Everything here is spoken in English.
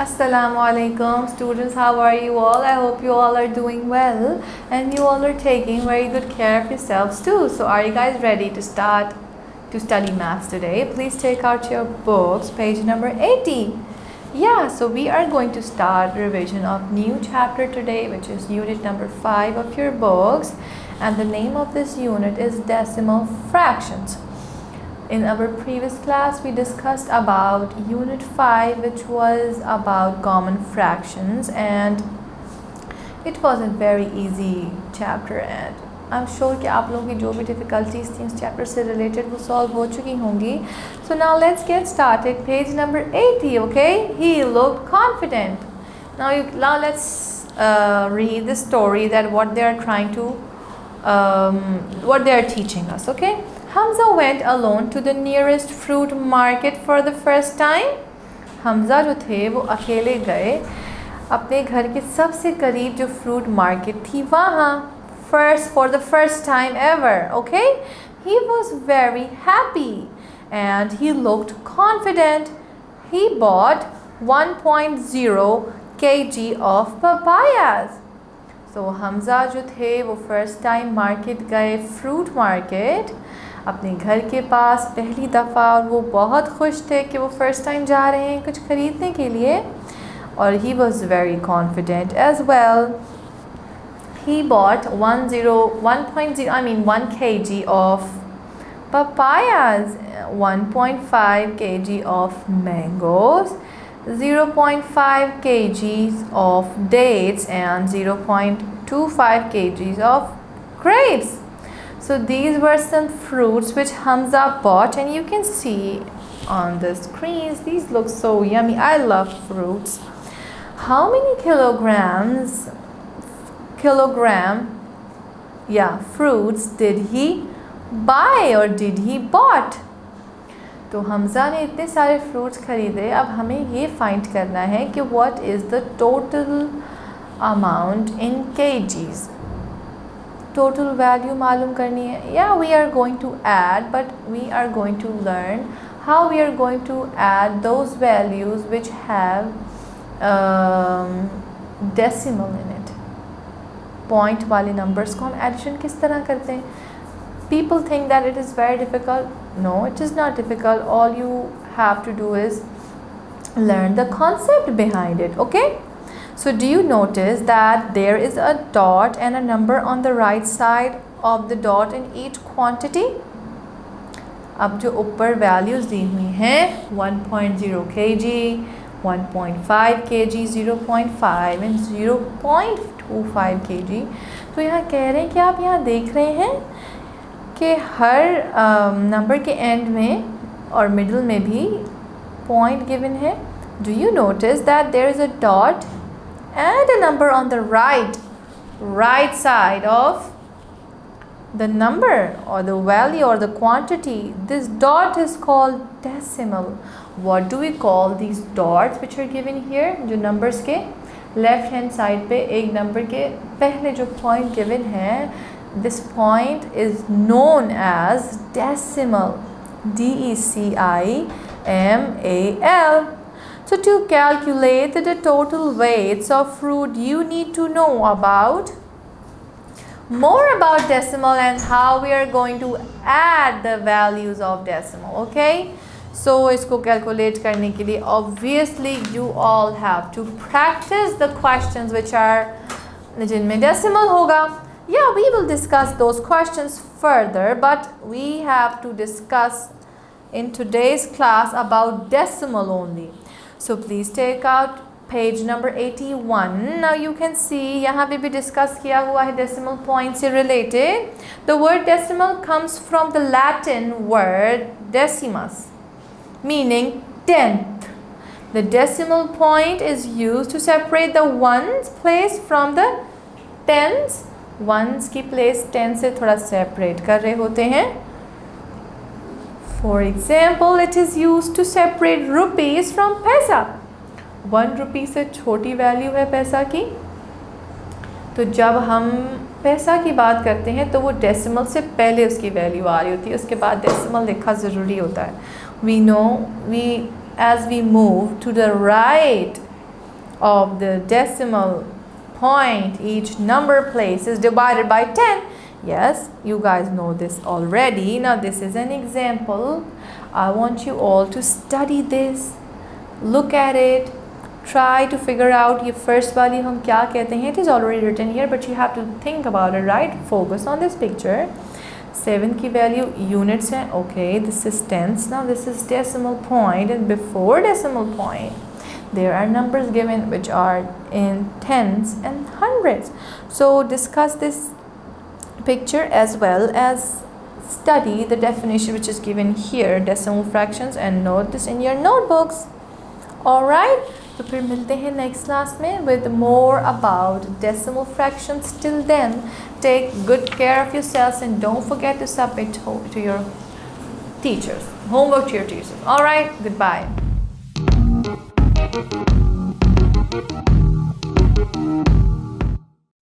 Assalamu alaikum students, how are you all? I hope you all are doing well and you all are taking very good care of yourselves too. So are you guys ready to start to study maths today? Please take out your books, page number 80. Yeah, so we are going to start revision of new chapter today, which is unit number 5 of your books, and the name of this unit is decimal fractions. In our previous class, we discussed about Unit 5, which was about common fractions, and it was a very easy chapter, and I'm sure कि आप लोगों की जो भी difficulties थी इस chapter से related वो solve हो चुकी होंगी. So now let's get started. Page number 80. Okay, he looked confident. Now let's read the story that what they are trying to what they are teaching us. Okay. Hamza went alone to the nearest fruit market for the first time. Hamza जो थे वो अकेले गए अपने घर के सबसे करीब जो फ्रूट मार्केट थी वहाँ for the first time ever. Okay, he was very happy and he looked confident. He bought 1.0 kg of papayas. So Hamza जो थे वो first time market गए fruit market अपने घर के पास पहली दफ़ा, और वो बहुत खुश थे कि वो फ़र्स्ट टाइम जा रहे हैं कुछ ख़रीदने के लिए, और he was very confident as well. He bought 1 kg of papayas, 1.5 kg of mangoes, 0.5 kgs of dates and 0.25 kgs of grapes. So these were some fruits which Hamza bought, and you can see on the screens, these look so yummy. I love fruits. How many fruits did he buy or did he bought? तो हमज़ा ने इतने सारे fruits खरीदे. अब हमें ये find करना है कि what is the total amount in kgs. Total value मालूम करनी है. Yeah, we are going to add, but we are going to learn how we are going to add those values which have decimal in it. Point वाले numbers को हम addition किस तरह करते हैं? People think that it is very difficult. No, it is not difficult. All you have to do is learn the concept behind it. Okay? So do you notice that there is a dot and a number on the right side of the dot in each quantity? अब जो ऊपर values दी हुई हैं 1.0 kg, 1.5 kg, 0.5 and 0.25 kg. तो यहाँ कह रहे हैं कि आप यहाँ देख रहे हैं कि हर नंबर के एंड में और मिडल में भी पॉइंट गिवन है. Do you notice that there is a dot and a number on the right side of the number or the value or the quantity? This dot is called decimal. What do we call these dots which are given here? जो numbers के left hand side पे एक number के पहले जो point given है, this point is known as decimal. decimal. So to calculate the total weights of fruit, you need to know more about decimal and how we are going to add the values of decimal. Okay, so इसको calculate करने के लिए obviously you all have to practice the questions which are जिनमें decimal होगा. Yeah, we will discuss those questions further, but we have to discuss in today's class about decimal only. So please take out page number 81. Now you can see यहाँ पे भी discuss किया हुआ है decimal point से related. The word decimal comes from the Latin word decimus, meaning tenth. The decimal point is used to separate the ones place from the tens. Ones की place ten से थोड़ा separate कर रहे होते हैं. For example, it is used to separate rupees from पैसा. 1 rupee से छोटी वैल्यू है पैसा की. तो जब हम पैसा की बात करते हैं तो वो डेसिमल से पहले उसकी वैल्यू आ रही होती है, उसके बाद डेसिमल लिखा ज़रूरी होता है. We know as we move to the right of the decimal point, each number place is divided by 10. Yes, you guys know this already. Now this is an example. I want you all to study this, look at it, try to figure out ये first वाली हम क्या कहते हैं. It is already written here, but you have to think about it, right? Focus on this picture. 7 की value units है. Okay, this is tenths. Now this is decimal point, and before decimal point there are numbers given which are in tenths and hundreds. So discuss this picture as well as study the definition which is given here, decimal fractions, and note this in your notebooks. Alright, तो फिर मिलते हैं next class में with more about decimal fractions. Till then, take good care of yourselves and don't forget to submit to your teachers, homework to your teachers. Alright, goodbye.